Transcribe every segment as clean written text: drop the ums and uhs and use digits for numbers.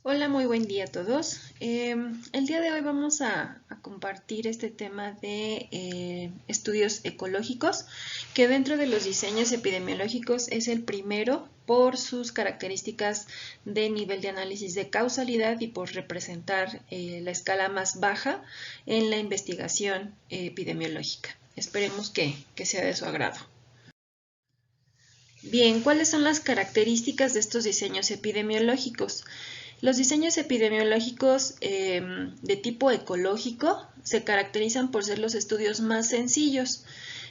Hola, muy buen día a todos. El día de hoy vamos a compartir este tema de estudios ecológicos, que dentro de los diseños epidemiológicos es el primero por sus características de nivel de análisis de causalidad y por representar la escala más baja en la investigación epidemiológica. Esperemos que sea de su agrado. Bien, ¿cuáles son las características de estos diseños epidemiológicos? Los diseños epidemiológicos de tipo ecológico se caracterizan por ser los estudios más sencillos.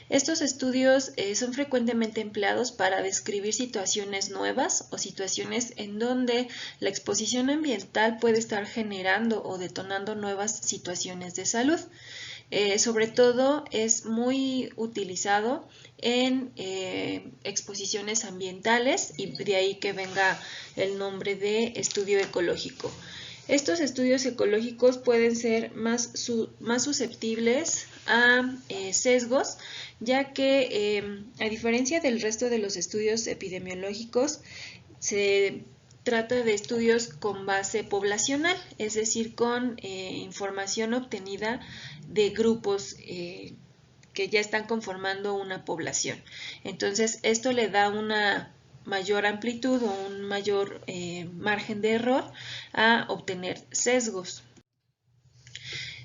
Estos estudios son frecuentemente empleados para describir situaciones nuevas o situaciones en donde la exposición ambiental puede estar generando o detonando nuevas situaciones de salud. Sobre todo es muy utilizado en exposiciones ambientales y de ahí que venga el nombre de estudio ecológico. Estos estudios ecológicos pueden ser más susceptibles a sesgos, ya que a diferencia del resto de los estudios epidemiológicos, se trata de estudios con base poblacional, es decir, con información obtenida de grupos que ya están conformando una población. Entonces, esto le da una mayor amplitud o un mayor margen de error a obtener sesgos.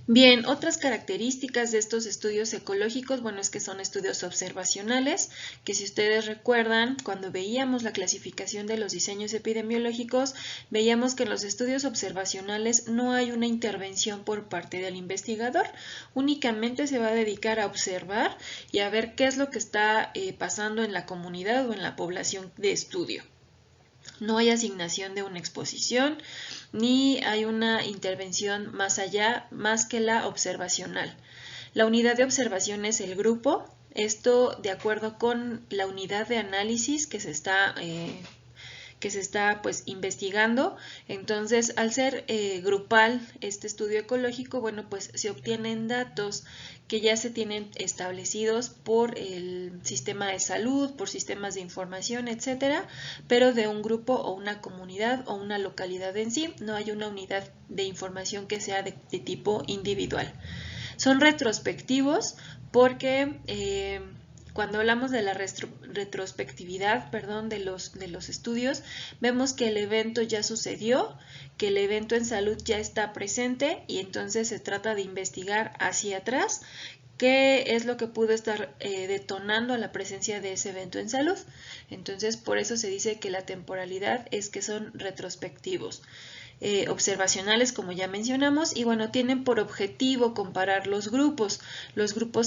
Bien, otras características de estos estudios ecológicos, bueno, es que son estudios observacionales, que si ustedes recuerdan, cuando veíamos la clasificación de los diseños epidemiológicos, veíamos que en los estudios observacionales no hay una intervención por parte del investigador, únicamente se va a dedicar a observar y a ver qué es lo que está pasando en la comunidad o en la población de estudio. No hay asignación de una exposición ni hay una intervención más allá, más que la observacional. La unidad de observación es el grupo, esto de acuerdo con la unidad de análisis que se está pues investigando. Entonces, al ser grupal este estudio ecológico, bueno, pues se obtienen datos que ya se tienen establecidos por el sistema de salud, por sistemas de información, etcétera, pero de un grupo o una comunidad o una localidad en sí. No hay una unidad de información que sea de tipo individual. Son retrospectivos porque cuando hablamos de la retrospectividad, perdón, de los estudios, vemos que el evento ya sucedió, que el evento en salud ya está presente y entonces se trata de investigar hacia atrás qué es lo que pudo estar detonando la presencia de ese evento en salud. Entonces, por eso se dice que la temporalidad es que son retrospectivos. Observacionales, como ya mencionamos, y bueno, tienen por objetivo comparar los grupos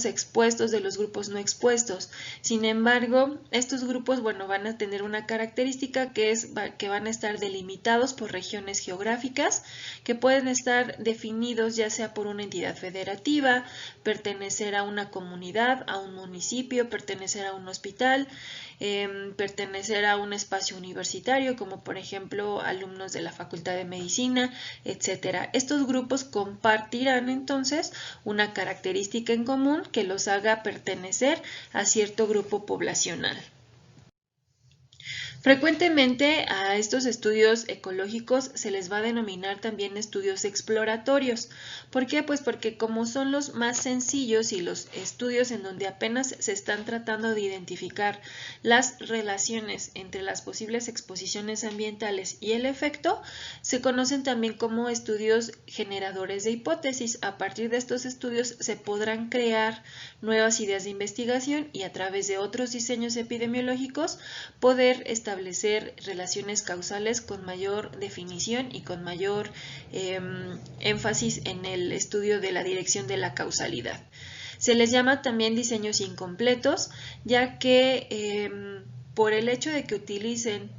expuestos de los grupos no expuestos. Sin embargo, estos grupos, bueno, van a tener una característica que es que van a estar delimitados por regiones geográficas, que pueden estar definidos ya sea por una entidad federativa, pertenecer a una comunidad, a un municipio, pertenecer a un hospital, pertenecer a un espacio universitario, como por ejemplo alumnos de la Facultad de Medicina, etcétera. Estos grupos compartirán entonces una característica en común que los haga pertenecer a cierto grupo poblacional. Frecuentemente a estos estudios ecológicos se les va a denominar también estudios exploratorios. ¿Por qué? Pues porque como son los más sencillos y los estudios en donde apenas se están tratando de identificar las relaciones entre las posibles exposiciones ambientales y el efecto, se conocen también como estudios generadores de hipótesis. A partir de estos estudios se podrán crear nuevas ideas de investigación y a través de otros diseños epidemiológicos poder establecer relaciones causales con mayor definición y con mayor énfasis en el estudio de la dirección de la causalidad. Se les llama también diseños incompletos, ya que por el hecho de que utilicen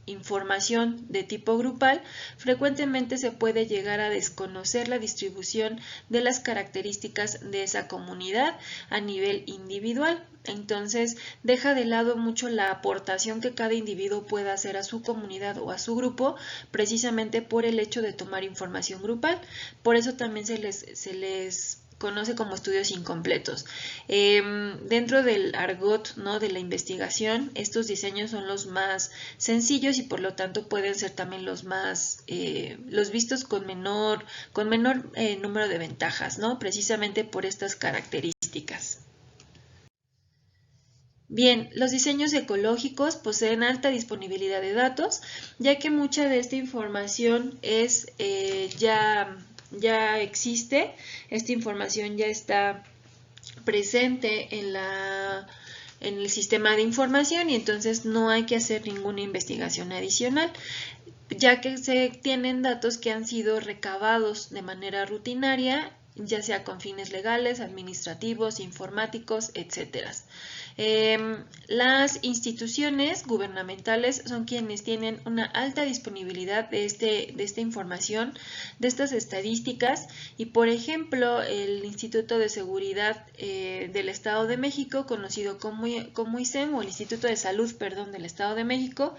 información de tipo grupal, frecuentemente se puede llegar a desconocer la distribución de las características de esa comunidad a nivel individual. Entonces, deja de lado mucho la aportación que cada individuo pueda hacer a su comunidad o a su grupo, precisamente por el hecho de tomar información grupal. Por eso también se les conoce como estudios incompletos. Dentro del argot, ¿no?, de la investigación, estos diseños son los más sencillos y por lo tanto pueden ser también los más, los vistos con menor número de ventajas, ¿no?, precisamente por estas características. Bien, los diseños ecológicos poseen alta disponibilidad de datos, ya que mucha de esta información es ya existe, esta información ya está presente en el sistema de información y entonces no hay que hacer ninguna investigación adicional, ya que se tienen datos que han sido recabados de manera rutinaria, ya sea con fines legales, administrativos, informáticos, etc. Las instituciones gubernamentales son quienes tienen una alta disponibilidad de esta información, de estas estadísticas, y por ejemplo el Instituto de Seguridad del Estado de México, conocido como ISEM, o el Instituto de Salud, perdón, del Estado de México,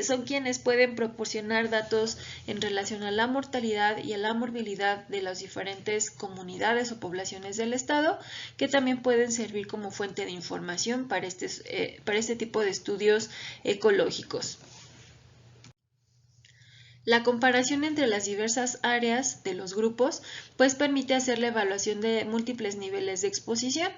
son quienes pueden proporcionar datos en relación a la mortalidad y a la morbilidad de las diferentes comunidades o poblaciones del estado, que también pueden servir como fuente de información para este tipo de estudios ecológicos. La comparación entre las diversas áreas de los grupos pues permite hacer la evaluación de múltiples niveles de exposición.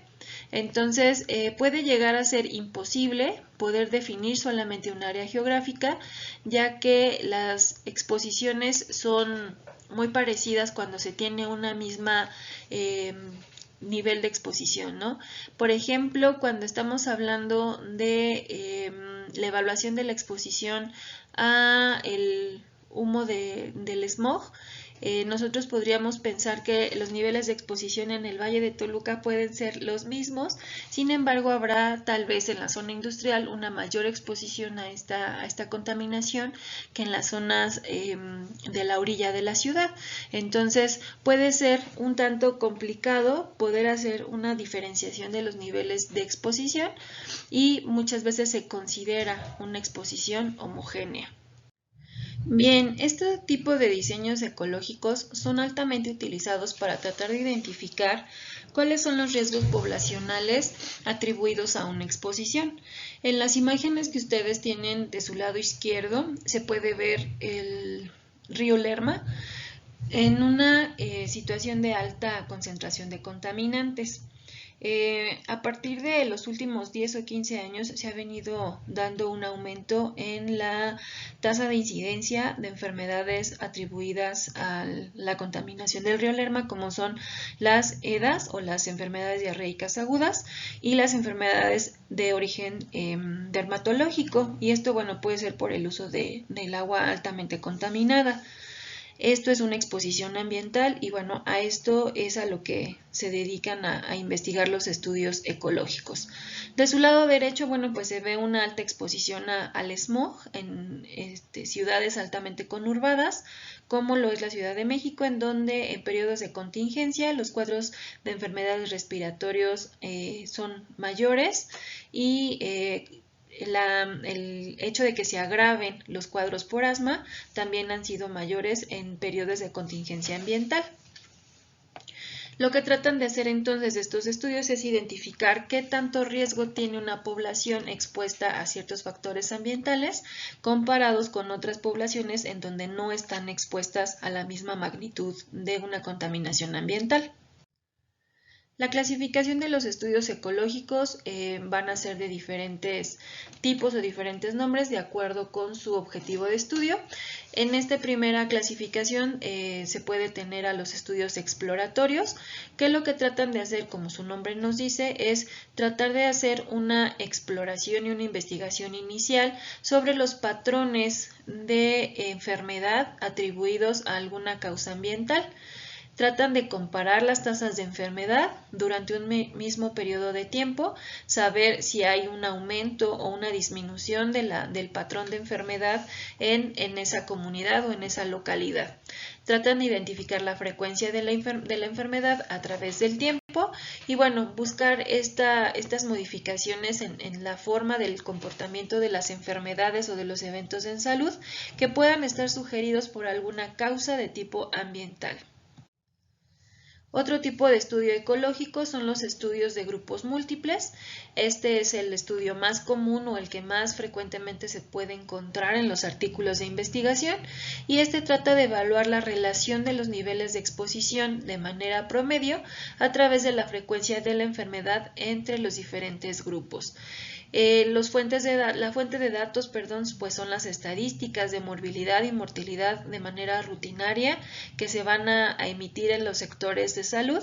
Entonces puede llegar a ser imposible poder definir solamente un área geográfica, ya que las exposiciones son muy parecidas cuando se tiene una misma nivel de exposición, ¿no? Por ejemplo, cuando estamos hablando de la evaluación de la exposición a el humo del smog, nosotros podríamos pensar que los niveles de exposición en el Valle de Toluca pueden ser los mismos, sin embargo habrá tal vez en la zona industrial una mayor exposición a esta contaminación que en las zonas de la orilla de la ciudad. Entonces puede ser un tanto complicado poder hacer una diferenciación de los niveles de exposición y muchas veces se considera una exposición homogénea. Bien, este tipo de diseños ecológicos son altamente utilizados para tratar de identificar cuáles son los riesgos poblacionales atribuidos a una exposición. En las imágenes que ustedes tienen de su lado izquierdo se puede ver el río Lerma en una situación de alta concentración de contaminantes. A partir de los últimos 10 o 15 años se ha venido dando un aumento en la tasa de incidencia de enfermedades atribuidas a la contaminación del río Lerma, como son las EDAs o las enfermedades diarreicas agudas y las enfermedades de origen dermatológico, y esto puede ser por el uso del agua altamente contaminada. Esto es una exposición ambiental y a esto es a lo que se dedican a investigar los estudios ecológicos. De su lado derecho, pues se ve una alta exposición al smog en ciudades altamente conurbadas, como lo es la Ciudad de México, en donde en periodos de contingencia los cuadros de enfermedades respiratorios son mayores y el hecho de que se agraven los cuadros por asma también han sido mayores en periodos de contingencia ambiental. Lo que tratan de hacer entonces estos estudios es identificar qué tanto riesgo tiene una población expuesta a ciertos factores ambientales comparados con otras poblaciones en donde no están expuestas a la misma magnitud de una contaminación ambiental. La clasificación de los estudios ecológicos van a ser de diferentes tipos o diferentes nombres de acuerdo con su objetivo de estudio. En esta primera clasificación se puede tener a los estudios exploratorios, que lo que tratan de hacer, como su nombre nos dice, es tratar de hacer una exploración y una investigación inicial sobre los patrones de enfermedad atribuidos a alguna causa ambiental. Tratan de comparar las tasas de enfermedad durante un mismo periodo de tiempo, saber si hay un aumento o una disminución del patrón de enfermedad en esa comunidad o en esa localidad. Tratan de identificar la frecuencia de la enfermedad a través del tiempo y buscar estas modificaciones en la forma del comportamiento de las enfermedades o de los eventos en salud que puedan estar sugeridos por alguna causa de tipo ambiental. Otro tipo de estudio ecológico son los estudios de grupos múltiples. Este es el estudio más común o el que más frecuentemente se puede encontrar en los artículos de investigación y este trata de evaluar la relación de los niveles de exposición de manera promedio a través de la frecuencia de la enfermedad entre los diferentes grupos. La fuente de datos, pues son las estadísticas de morbilidad y mortalidad de manera rutinaria que se van a emitir en los sectores de salud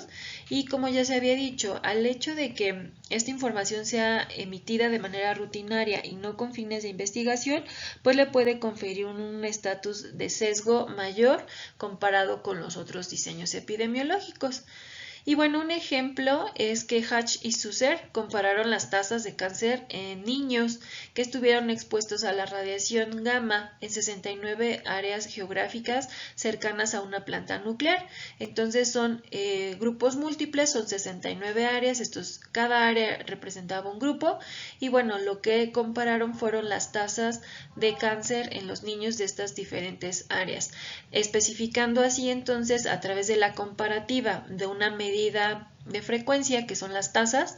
y como ya se había dicho, al hecho de que esta información sea emitida de manera rutinaria y no con fines de investigación, pues le puede conferir un estatus de sesgo mayor comparado con los otros diseños epidemiológicos. Y bueno, un ejemplo es que Hatch y Susser compararon las tasas de cáncer en niños que estuvieron expuestos a la radiación gamma en 69 áreas geográficas cercanas a una planta nuclear. Entonces son grupos múltiples, son 69 áreas, cada área representaba un grupo y bueno, lo que compararon fueron las tasas de cáncer en los niños de estas diferentes áreas, especificando así entonces a través de la comparativa de una medida de frecuencia, que son las tasas,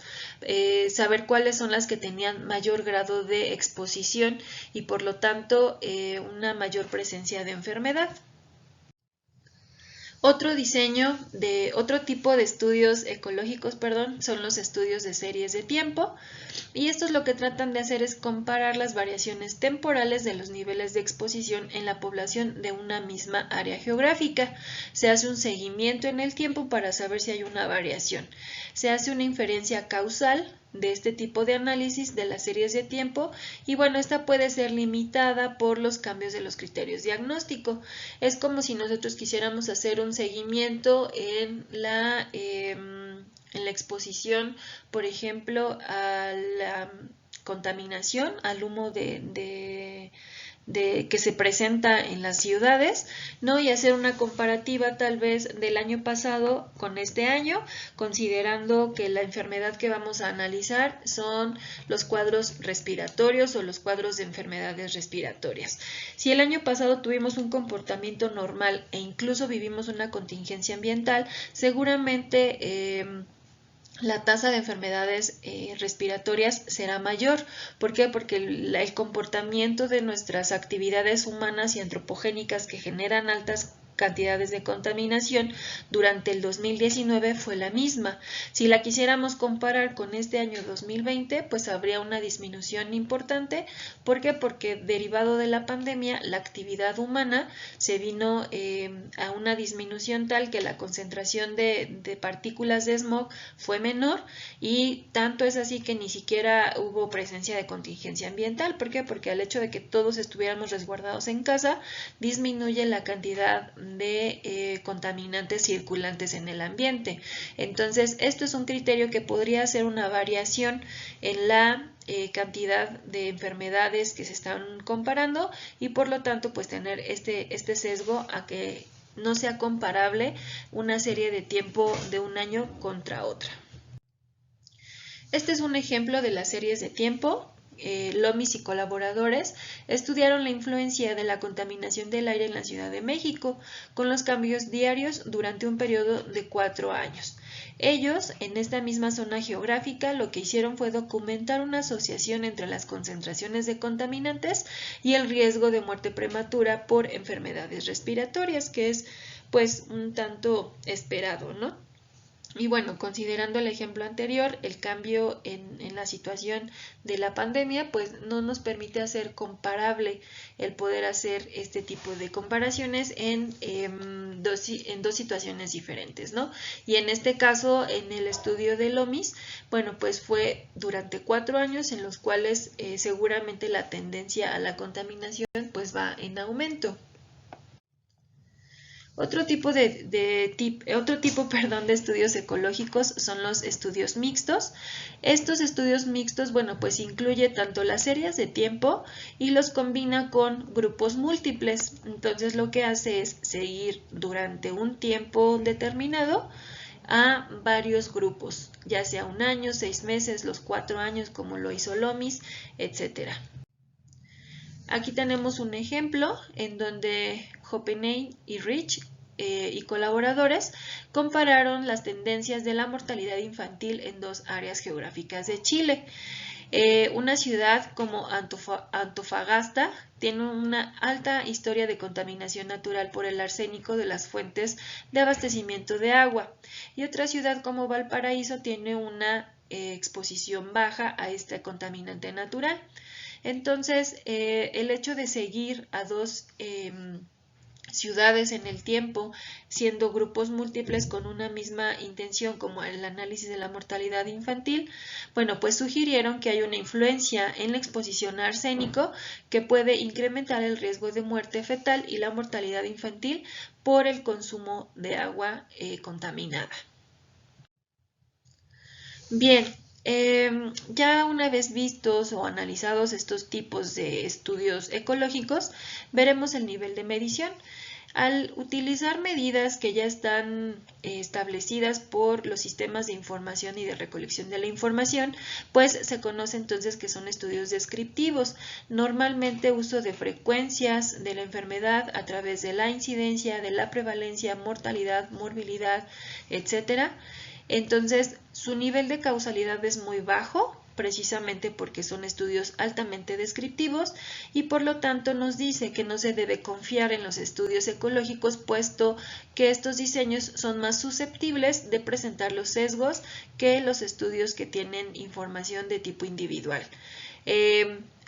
saber cuáles son las que tenían mayor grado de exposición y por lo tanto una mayor presencia de enfermedad. Otro tipo de estudios ecológicos, son los estudios de series de tiempo y estos lo que tratan de hacer es comparar las variaciones temporales de los niveles de exposición en la población de una misma área geográfica. Se hace un seguimiento en el tiempo para saber si hay una variación. Se hace una inferencia causal de este tipo de análisis de las series de tiempo y bueno, esta puede ser limitada por los cambios de los criterios diagnóstico. Es como si nosotros quisiéramos hacer un seguimiento en la exposición, por ejemplo, a la contaminación, al humo que se presenta en las ciudades, ¿no? Y hacer una comparativa tal vez del año pasado con este año, considerando que la enfermedad que vamos a analizar son los cuadros respiratorios o los cuadros de enfermedades respiratorias. Si el año pasado tuvimos un comportamiento normal e incluso vivimos una contingencia ambiental, seguramente la tasa de enfermedades respiratorias será mayor. ¿Por qué? Porque el comportamiento de nuestras actividades humanas y antropogénicas que generan altas cantidades de contaminación durante el 2019 fue la misma. Si la quisiéramos comparar con este año 2020, pues habría una disminución importante. ¿Por qué? Porque derivado de la pandemia, la actividad humana se vino a una disminución tal que la concentración de partículas de smog fue menor y tanto es así que ni siquiera hubo presencia de contingencia ambiental. ¿Por qué? Porque al hecho de que todos estuviéramos resguardados en casa, disminuye la cantidad de contaminantes circulantes en el ambiente. Entonces, esto es un criterio que podría ser una variación en la cantidad de enfermedades que se están comparando y por lo tanto pues tener este sesgo a que no sea comparable una serie de tiempo de un año contra otra. Este es un ejemplo de las series de tiempo. Lomis y colaboradores estudiaron la influencia de la contaminación del aire en la Ciudad de México con los cambios diarios durante un periodo de 4 años. Ellos, en esta misma zona geográfica, lo que hicieron fue documentar una asociación entre las concentraciones de contaminantes y el riesgo de muerte prematura por enfermedades respiratorias, que es pues un tanto esperado, ¿no? Y bueno, considerando el ejemplo anterior, el cambio en la situación de la pandemia, pues no nos permite hacer comparable el poder hacer este tipo de comparaciones en dos situaciones diferentes, ¿no? Y en este caso, en el estudio de Lomis, bueno, pues fue durante 4 años en los cuales seguramente la tendencia a la contaminación pues va en aumento. Otro tipo de estudios ecológicos son los estudios mixtos. Estos estudios mixtos, bueno, pues incluye tanto las series de tiempo y los combina con grupos múltiples. Entonces lo que hace es seguir durante un tiempo determinado a varios grupos, ya sea 1 año, 6 meses, los 4 años como lo hizo Lomis, etcétera. Aquí tenemos un ejemplo en donde Hoppenheim y Rich y colaboradores compararon las tendencias de la mortalidad infantil en dos áreas geográficas de Chile. Una ciudad como Antofagasta tiene una alta historia de contaminación natural por el arsénico de las fuentes de abastecimiento de agua, y otra ciudad como Valparaíso tiene una exposición baja a este contaminante natural. Entonces, el hecho de seguir a dos ciudades en el tiempo, siendo grupos múltiples con una misma intención como el análisis de la mortalidad infantil, bueno, pues sugirieron que hay una influencia en la exposición a arsénico que puede incrementar el riesgo de muerte fetal y la mortalidad infantil por el consumo de agua contaminada. Bien, ya una vez vistos o analizados estos tipos de estudios ecológicos, veremos el nivel de medición. Al utilizar medidas que ya están establecidas por los sistemas de información y de recolección de la información, pues se conoce entonces que son estudios descriptivos. Normalmente uso de frecuencias de la enfermedad a través de la incidencia, de la prevalencia, mortalidad, morbilidad, etc. Entonces, su nivel de causalidad es muy bajo, precisamente porque son estudios altamente descriptivos, y por lo tanto nos dice que no se debe confiar en los estudios ecológicos, puesto que estos diseños son más susceptibles de presentar los sesgos que los estudios que tienen información de tipo individual.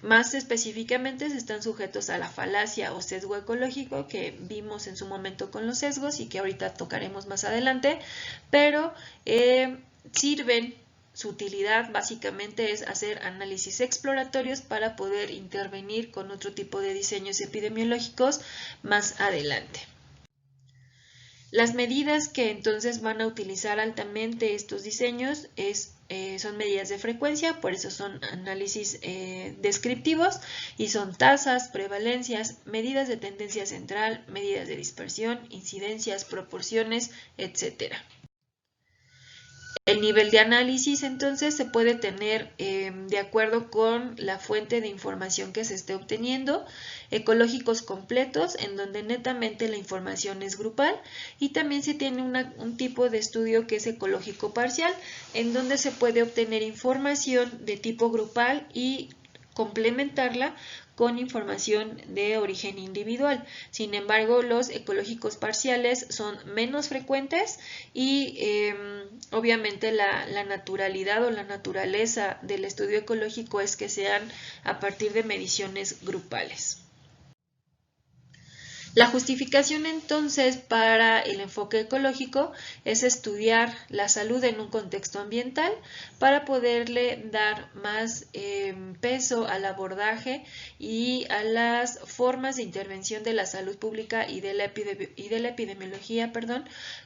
Más específicamente se están sujetos a la falacia o sesgo ecológico que vimos en su momento con los sesgos y que ahorita tocaremos más adelante, pero sirven. Su utilidad básicamente es hacer análisis exploratorios para poder intervenir con otro tipo de diseños epidemiológicos más adelante. Las medidas que entonces van a utilizar altamente estos diseños son medidas de frecuencia, por eso son análisis descriptivos, y son tasas, prevalencias, medidas de tendencia central, medidas de dispersión, incidencias, proporciones, etc. El nivel de análisis entonces se puede tener de acuerdo con la fuente de información que se esté obteniendo, ecológicos completos en donde netamente la información es grupal, y también se tiene un tipo de estudio que es ecológico parcial en donde se puede obtener información de tipo grupal y complementarla con información de origen individual. Sin embargo, los ecológicos parciales son menos frecuentes y obviamente la naturalidad o la naturaleza del estudio ecológico es que sean a partir de mediciones grupales. La justificación entonces para el enfoque ecológico es estudiar la salud en un contexto ambiental para poderle dar más peso al abordaje y a las formas de intervención de la salud pública y de la epidemiología,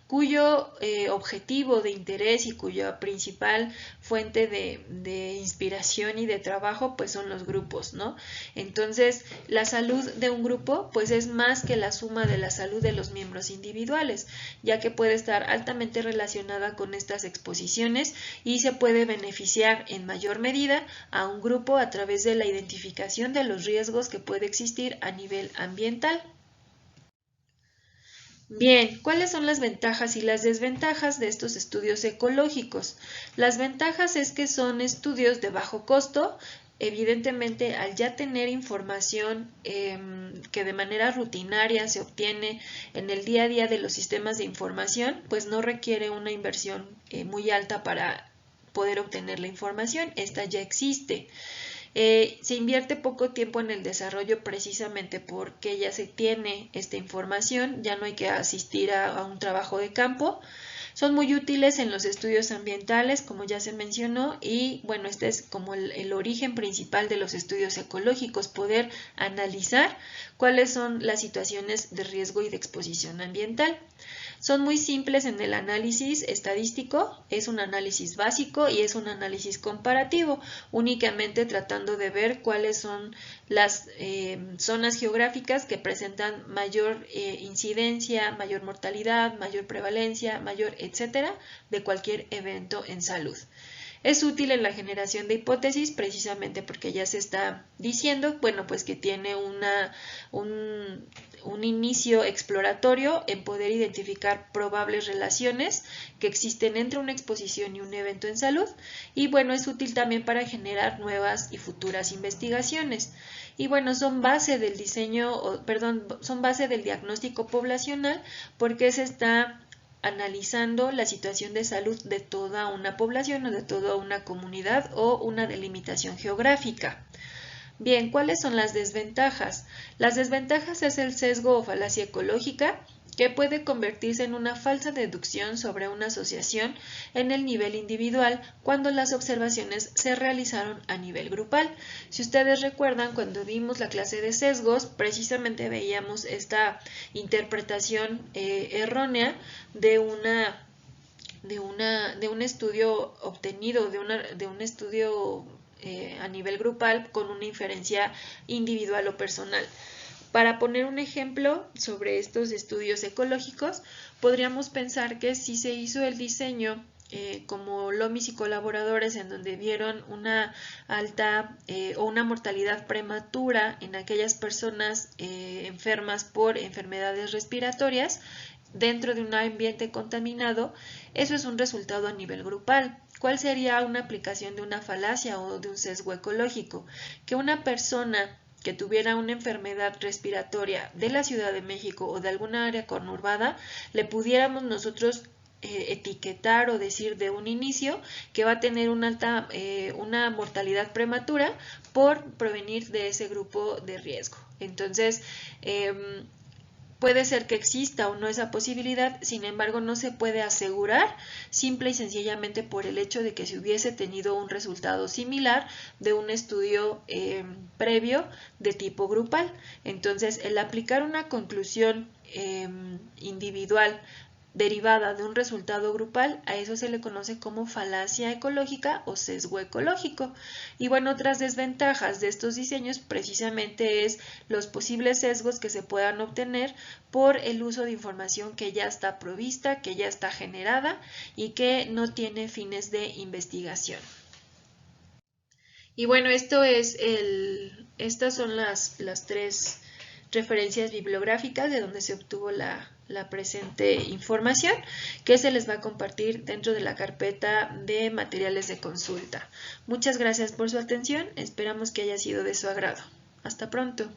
cuyo objetivo de interés y cuya principal fuente de inspiración y de trabajo pues son los grupos, ¿no? Entonces, la salud de un grupo pues es más que la suma de la salud de los miembros individuales, ya que puede estar altamente relacionada con estas exposiciones y se puede beneficiar en mayor medida a un grupo a través de la identificación de los riesgos que puede existir a nivel ambiental. Bien, ¿cuáles son las ventajas y las desventajas de estos estudios ecológicos? Las ventajas es que son estudios de bajo costo. Evidentemente, al ya tener información que de manera rutinaria se obtiene en el día a día de los sistemas de información, pues no requiere una inversión muy alta para poder obtener la información. Esta ya existe. Se invierte poco tiempo en el desarrollo precisamente porque ya se tiene esta información, ya no hay que asistir a un trabajo de campo. Son muy útiles en los estudios ambientales, como ya se mencionó, y bueno, este es como el origen principal de los estudios ecológicos, poder analizar cuáles son las situaciones de riesgo y de exposición ambiental. Son muy simples en el análisis estadístico, es un análisis básico y es un análisis comparativo, únicamente tratando de ver cuáles son las zonas geográficas que presentan mayor incidencia, mayor mortalidad, mayor prevalencia, mayor etcétera, de cualquier evento en salud. Es útil en la generación de hipótesis precisamente porque ya se está diciendo, bueno, pues que tiene un inicio exploratorio en poder identificar probables relaciones que existen entre una exposición y un evento en salud, y bueno, es útil también para generar nuevas y futuras investigaciones. Y bueno, son base del son base del diagnóstico poblacional, porque se está analizando la situación de salud de toda una población o de toda una comunidad o una delimitación geográfica. Bien, ¿cuáles son las desventajas? Las desventajas es el sesgo o falacia ecológica, que puede convertirse en una falsa deducción sobre una asociación en el nivel individual cuando las observaciones se realizaron a nivel grupal. Si ustedes recuerdan, cuando vimos la clase de sesgos, precisamente veíamos esta interpretación errónea de un estudio obtenido, de un estudio a nivel grupal con una inferencia individual o personal. Para poner un ejemplo sobre estos estudios ecológicos, podríamos pensar que si se hizo el diseño como Lomis y colaboradores, en donde vieron una alta o una mortalidad prematura en aquellas personas enfermas por enfermedades respiratorias dentro de un ambiente contaminado, eso es un resultado a nivel grupal. ¿Cuál sería una aplicación de una falacia o de un sesgo ecológico? Que una persona que tuviera una enfermedad respiratoria de la Ciudad de México o de alguna área conurbada, le pudiéramos nosotros etiquetar o decir de un inicio que va a tener una mortalidad prematura por provenir de ese grupo de riesgo. Entonces, puede ser que exista o no esa posibilidad, sin embargo no se puede asegurar simple y sencillamente por el hecho de que se hubiese tenido un resultado similar de un estudio previo de tipo grupal. Entonces, el aplicar una conclusión individual derivada de un resultado grupal, a eso se le conoce como falacia ecológica o sesgo ecológico. Y bueno, otras desventajas de estos diseños precisamente es los posibles sesgos que se puedan obtener por el uso de información que ya está provista, que ya está generada y que no tiene fines de investigación. Y bueno, estas son las tres referencias bibliográficas de donde se obtuvo la presente información, que se les va a compartir dentro de la carpeta de materiales de consulta. Muchas gracias por su atención, esperamos que haya sido de su agrado. Hasta pronto.